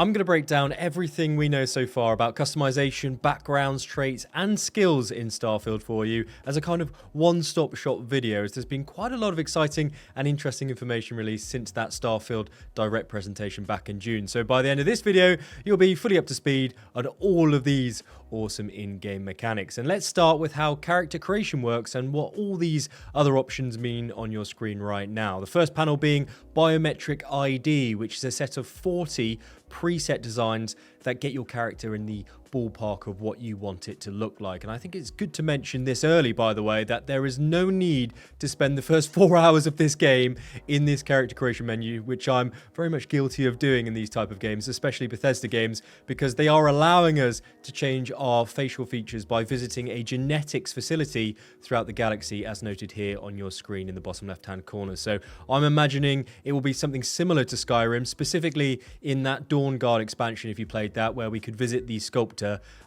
I'm going to break down everything we know so far about customization, backgrounds, traits, and skills in Starfield for you as a kind of one-stop shop video, as there's been quite a lot of exciting and interesting information released since that Starfield Direct presentation back in June. So by the end of this video, you'll be fully up to speed on all of these awesome in-game mechanics. And let's start with how character creation works and what all these other options mean on your screen right now. The first panel being Biometric ID, which is a set of 40 preset designs that get your character in the ballpark of what you want it to look like. And I think it's good to mention this early, by the way, that there is no need to spend the first 4 hours of this game in this character creation menu, which I'm very much guilty of doing in these type of games, especially Bethesda games, because they are allowing us to change our facial features by visiting a genetics facility throughout the galaxy, as noted here on your screen in the bottom left-hand corner. So I'm imagining it will be something similar to Skyrim, specifically in that Dawn Guard expansion, if you played that, where we could visit the sculptor.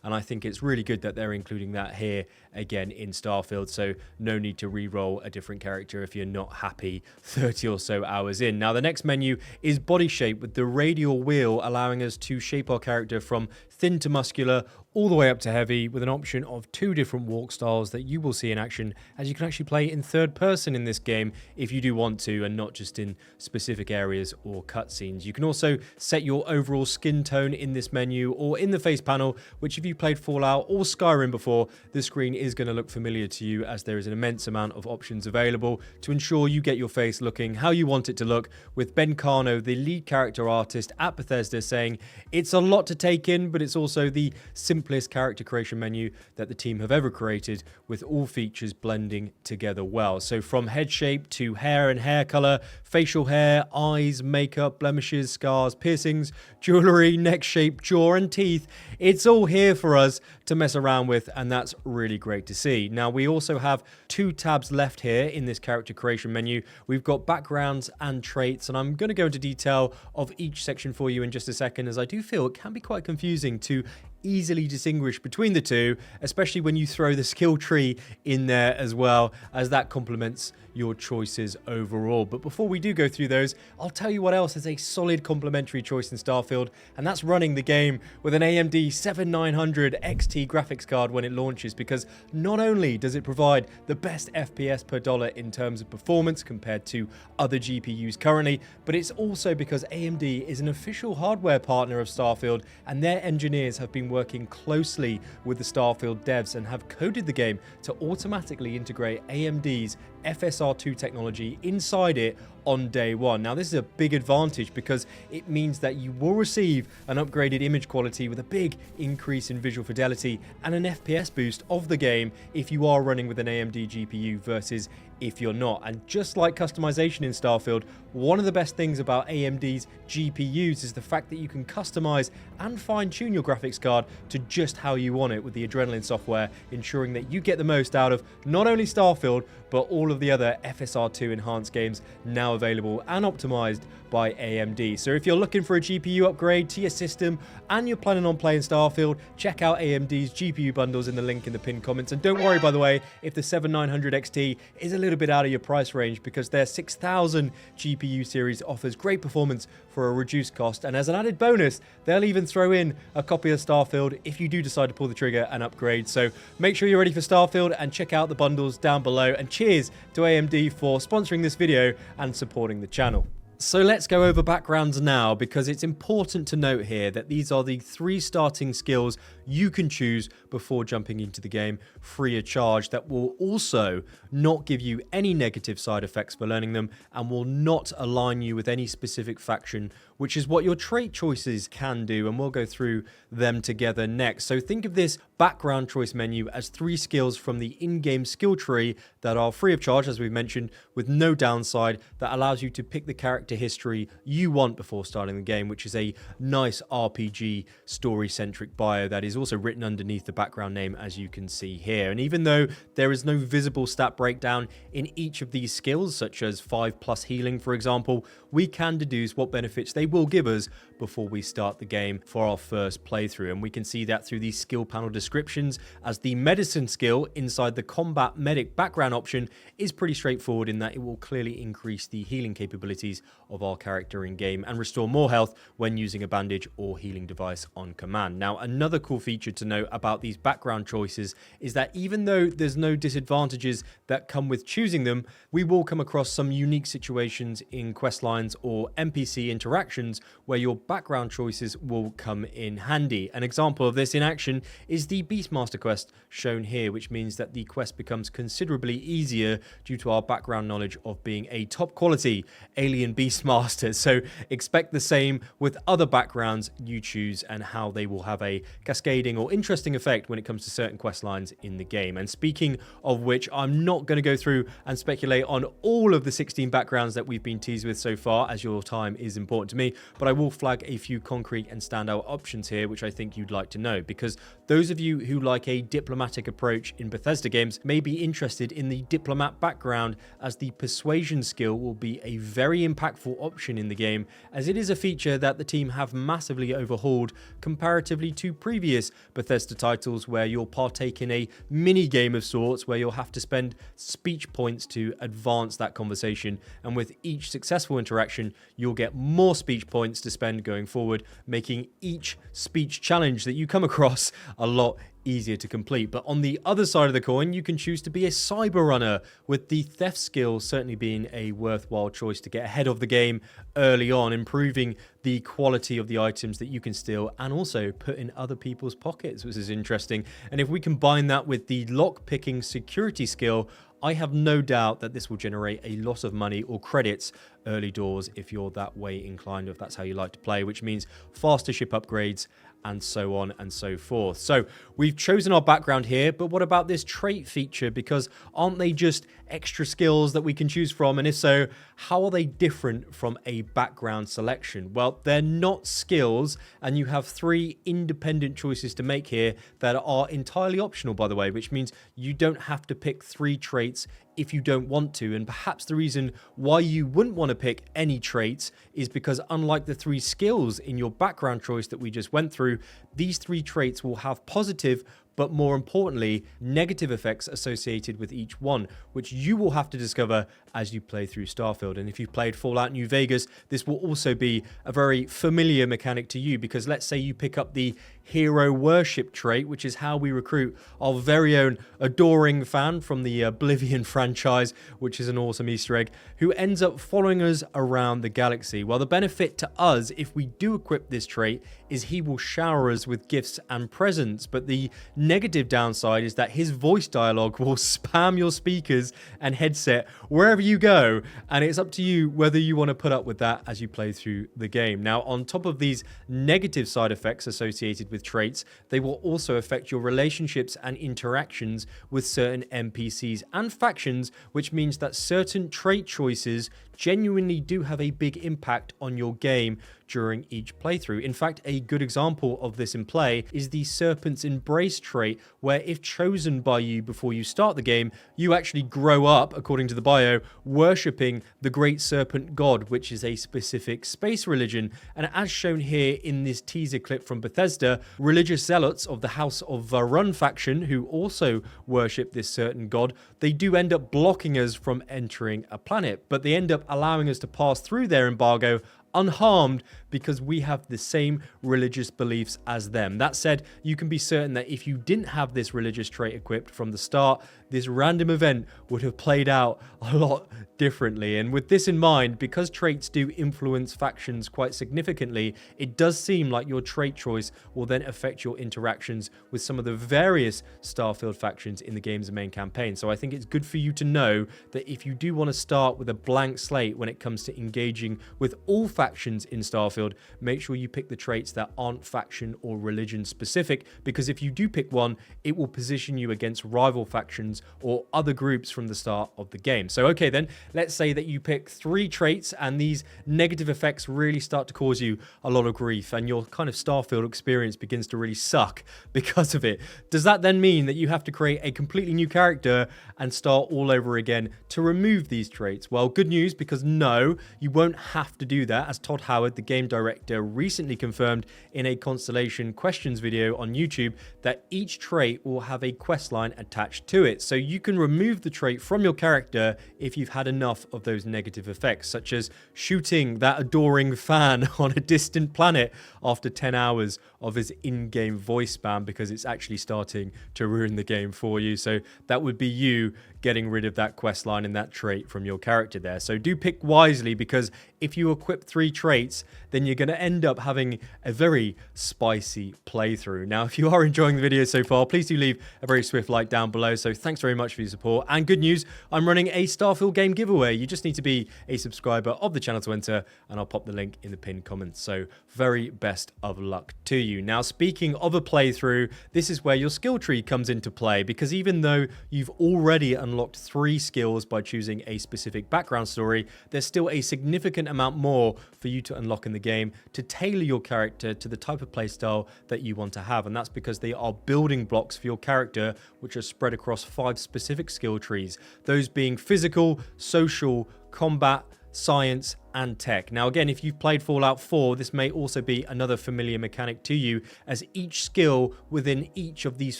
And I think it's really good that they're including that here again in Starfield, so no need to re-roll a different character if you're not happy 30 or so hours in. Now the next menu is body shape, with the radial wheel allowing us to shape our character from thin to muscular all the way up to heavy, with an option of 2 different walk styles that you will see in action, as you can actually play in third person in this game if you do want to, and not just in specific areas or cutscenes. You can also set your overall skin tone in this menu or in the face panel, which if you played Fallout or Skyrim before, the screen is going to look familiar to you, as there is an immense amount of options available to ensure you get your face looking how you want it to look, with Ben Cano, the lead character artist at Bethesda, saying it's a lot to take in, but it's also the simplest character creation menu that the team have ever created, with all features blending together well. So from head shape to hair and hair color, facial hair, eyes, makeup, blemishes, scars, piercings, jewelry, neck shape, jaw and teeth, it's all here for us to mess around with, and that's really great to see. Now we also have 2 tabs left here in this character creation menu. We've got backgrounds and traits, and I'm going to go into detail of each section for you in just a second, as I do feel it can be quite confusing to easily distinguish between the two, especially when you throw the skill tree in there as well, as that complements your choices overall. But before we do go through those, I'll tell you what else is a solid complementary choice in Starfield, and that's running the game with an AMD 7900 XT graphics card when it launches, because not only does it provide the best FPS per dollar in terms of performance compared to other GPUs currently, but it's also because AMD is an official hardware partner of Starfield, and their engineers have been working closely with the Starfield devs and have coded the game to automatically integrate AMD's FSR2 technology inside it on day one. Now this is a big advantage because it means that you will receive an upgraded image quality with a big increase in visual fidelity and an FPS boost of the game if you are running with an AMD GPU versus if you're not. And just like customization in Starfield, one of the best things about AMD's GPUs is the fact that you can customize and fine-tune your graphics card to just how you want it with the Adrenaline software, ensuring that you get the most out of not only Starfield, but all of the other FSR2 enhanced games now available and optimized by AMD. So if you're looking for a GPU upgrade to your system and you're planning on playing Starfield, check out AMD's GPU bundles in the link in the pinned comments. And don't worry, by the way, if the 7900 XT is a little bit out of your price range, because their 6000 GPU series offers great performance for a reduced cost. And as an added bonus, they'll even throw in a copy of Starfield if you do decide to pull the trigger and upgrade. So make sure you're ready for Starfield and check out the bundles down below. And cheers to AMD for sponsoring this video and supporting the channel. So let's go over backgrounds now, because it's important to note here that these are the 3 starting skills you can choose before jumping into the game free of charge, that will also not give you any negative side effects for learning them and will not align you with any specific faction, which is what your trait choices can do, and we'll go through them together next. So think of this background choice menu as 3 skills from the in-game skill tree that are free of charge, as we've mentioned, with no downside, that allows you to pick the character history you want before starting the game, which is a nice RPG story-centric bio that is also written underneath the background name, as you can see here. And even though there is no visible stat breakdown in each of these skills, such as 5+ healing, for example, we can deduce what benefits they will give us before we start the game for our first playthrough. And we can see that through these skill panel descriptions, as the medicine skill inside the combat medic background option is pretty straightforward in that it will clearly increase the healing capabilities of our character in game and restore more health when using a bandage or healing device on command. Now, another cool feature to note about these background choices is that even though there's no disadvantages that come with choosing them, we will come across some unique situations in quest lines or NPC interactions where your background choices will come in handy. An example of this in action is the Beastmaster quest shown here, which means that the quest becomes considerably easier due to our background knowledge of being a top quality alien Beastmaster. So expect the same with other backgrounds you choose and how they will have a cascading or interesting effect when it comes to certain quest lines in the game. And speaking of which, I'm not going to go through and speculate on all of the 16 backgrounds that we've been teased with so far, as your time is important to me, but I will flag a few concrete and standout options here which I think you'd like to know, because those of you who like a diplomatic approach in Bethesda games may be interested in the diplomat background, as the persuasion skill will be a very impactful option in the game, as it is a feature that the team have massively overhauled comparatively to previous Bethesda titles, where you'll partake in a mini game of sorts where you'll have to spend speech points to advance that conversation, and with each successful interaction you'll get more speech points to spend going forward, making each speech challenge that you come across a lot easier to complete. But on the other side of the coin, you can choose to be a cyber runner, with the theft skill certainly being a worthwhile choice to get ahead of the game early on, improving the quality of the items that you can steal and also put in other people's pockets, which is interesting. And if we combine that with the lock-picking security skill, I have no doubt that this will generate a lot of money or credits early doors if you're that way inclined, if that's how you like to play, which means faster ship upgrades and so on and so forth. So we've chosen our background here, but what about this trait feature? Because aren't they just extra skills that we can choose from? And if so, how are they different from a background selection? Well, they're not skills, and you have 3 independent choices to make here that are entirely optional, by the way, which means you don't have to pick 3 traits if you don't want to. And perhaps the reason why you wouldn't want to pick any traits is because, unlike the 3 skills in your background choice that we just went through, these 3 traits will have positive but more importantly, negative effects associated with each one, which you will have to discover as you play through Starfield. And if you've played Fallout New Vegas, this will also be a very familiar mechanic to you, because let's say you pick up the hero worship trait, which is how we recruit our very own adoring fan from the Oblivion franchise, which is an awesome Easter egg, who ends up following us around the galaxy. Well, the benefit to us, if we do equip this trait, is he will shower us with gifts and presents, but the negative downside is that his voice dialogue will spam your speakers and headset wherever you go, and it's up to you whether you want to put up with that as you play through the game. Now, on top of these negative side effects associated with traits, they will also affect your relationships and interactions with certain NPCs and factions, which means that certain trait choices genuinely do have a big impact on your game during each playthrough. In fact, a good example of this in play is the Serpent's Embrace trait, where if chosen by you before you start the game, you actually grow up, according to the bio, worshipping the Great Serpent God, which is a specific space religion. And as shown here in this teaser clip from Bethesda, religious zealots of the House of Varun faction, who also worship this certain god, they do end up blocking us from entering a planet, but they end up allowing us to pass through their embargo unharmed because we have the same religious beliefs as them. That said, you can be certain that if you didn't have this religious trait equipped from the start, this random event would have played out a lot differently. And with this in mind, because traits do influence factions quite significantly, it does seem like your trait choice will then affect your interactions with some of the various Starfield factions in the game's main campaign. So I think it's good for you to know that if you do want to start with a blank slate when it comes to engaging with all factions in Starfield, make sure you pick the traits that aren't faction or religion specific, because if you do pick one, it will position you against rival factions or other groups from the start of the game. So okay then, let's say that you pick 3 traits and these negative effects really start to cause you a lot of grief and your kind of Starfield experience begins to really suck because of it. Does that then mean that you have to create a completely new character and start all over again to remove these traits? Well, good news, because no, you won't have to do that, as Todd Howard, the game director recently confirmed in a Constellation questions video on YouTube that each trait will have a quest line attached to it. So you can remove the trait from your character if you've had enough of those negative effects, such as shooting that adoring fan on a distant planet after 10 hours of his in-game voice spam, because it's actually starting to ruin the game for you. So that would be you getting rid of that quest line and that trait from your character there. So do pick wisely, because if you equip 3 traits, then you're going to end up having a very spicy playthrough. Now, if you are enjoying the video so far, please do leave a very swift like down below. So thanks very much for your support. And good news, I'm running a Starfield game giveaway. You just need to be a subscriber of the channel to enter, and I'll pop the link in the pinned comments. So very best of luck to you. Now, speaking of a playthrough, this is where your skill tree comes into play, because even though you've already unlocked 3 skills by choosing a specific background story, there's still a significant amount more for you to unlock in the game to tailor your character to the type of playstyle that you want to have. And that's because they are building blocks for your character, which are spread across 5 specific skill trees, those being physical, social, combat, science, and tech. Now, again, if you've played Fallout 4, this may also be another familiar mechanic to you, as each skill within each of these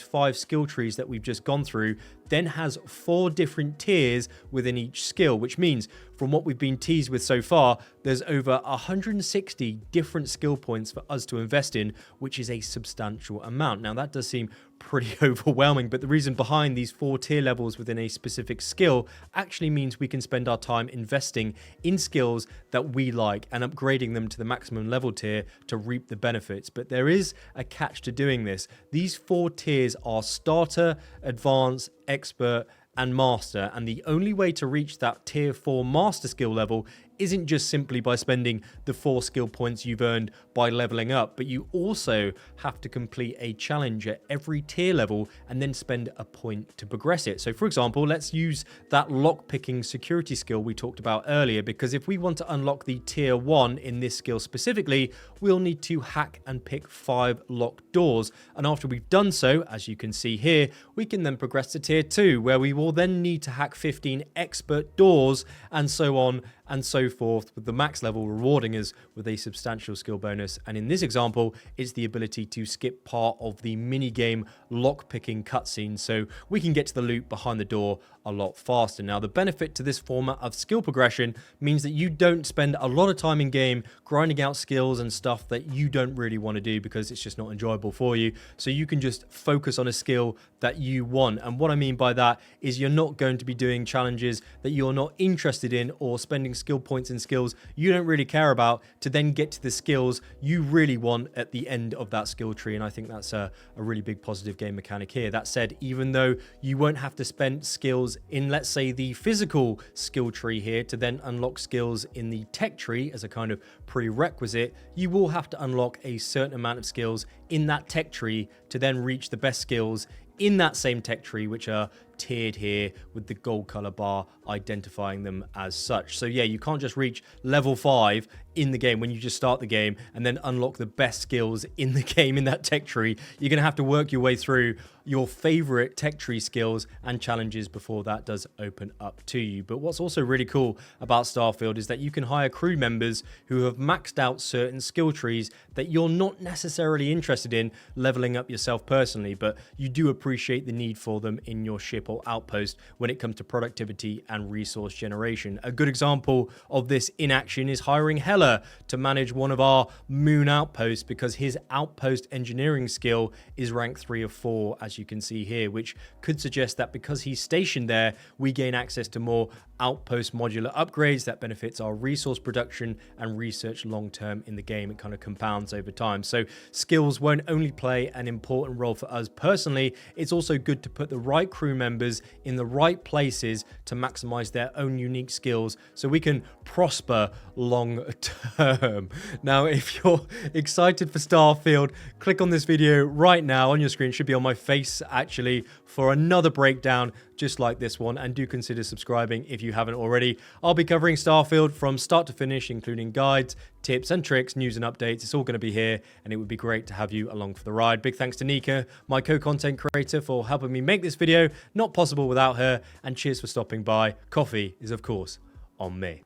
5 skill trees that we've just gone through then has 4 different tiers within each skill, which means from what we've been teased with so far, there's over 160 different skill points for us to invest in, which is a substantial amount. Now, that does seem pretty overwhelming, but the reason behind these 4 tier levels within a specific skill actually means we can spend our time investing in skills that we like and upgrading them to the maximum level tier to reap the benefits. But there is a catch to doing this. These 4 tiers are starter, advanced, expert, and master, and the only way to reach that tier 4 master skill level isn't just simply by spending the 4 skill points you've earned by leveling up, but you also have to complete a challenge at every tier level and then spend a point to progress it. So for example, let's use that lockpicking security skill we talked about earlier, because if we want to unlock the tier 1 in this skill specifically, we'll need to hack and pick 5 locked doors. And after we've done so, as you can see here, we can then progress to tier 2, where we will then need to hack 15 expert doors, and so on and so forth, with the max level rewarding us with a substantial skill bonus. And in this example, it's the ability to skip part of the minigame lockpicking cutscene, so we can get to the loot behind the door a lot faster. Now, the benefit to this format of skill progression means that you don't spend a lot of time in game grinding out skills and stuff that you don't really want to do, because it's just not enjoyable for you. So you can just focus on a skill that you want. And what I mean by that is you're not going to be doing challenges that you're not interested in, or spending skill points in skills you don't really care about to then get to the skills you really want at the end of that skill tree. And I think that's a really big positive game mechanic here. That said, even though you won't have to spend skills in, let's say, the physical skill tree here to then unlock skills in the tech tree as a kind of prerequisite, you will have to unlock a certain amount of skills in that tech tree to then reach the best skills in that same tech tree, which are tiered here with the gold color bar identifying them as such. So yeah, you can't just reach level 5 in the game when you just start the game and then unlock the best skills in the game in that tech tree. You're going to have to work your way through your favorite tech tree skills and challenges before that does open up to you. But what's also really cool about Starfield is that you can hire crew members who have maxed out certain skill trees that you're not necessarily interested in leveling up yourself personally, but you do appreciate the need for them in your ship or outpost when it comes to productivity and resource generation. A good example of this in action is hiring Heller to manage one of our moon outposts, because his outpost engineering skill is rank 3 of 4, as you can see here, which could suggest that because he's stationed there, we gain access to more outpost modular upgrades that benefits our resource production and research long term in the game. It kind of compounds over time. So skills won't only play an important role for us personally, it's also good to put the right crew members in the right places to maximize their own unique skills so we can prosper long term. Now, if you're excited for Starfield, click on this video right now on your screen. It should be on my face actually, for another breakdown just like this one, and do consider subscribing if you haven't already. I'll be covering Starfield from start to finish, including guides, tips and tricks, news and updates. It's all going to be here, and it would be great to have you along for the ride. Big thanks to Nika, my co-content creator, for helping me make this video. Not possible without her, and cheers for stopping by. Coffee is, of course, on me.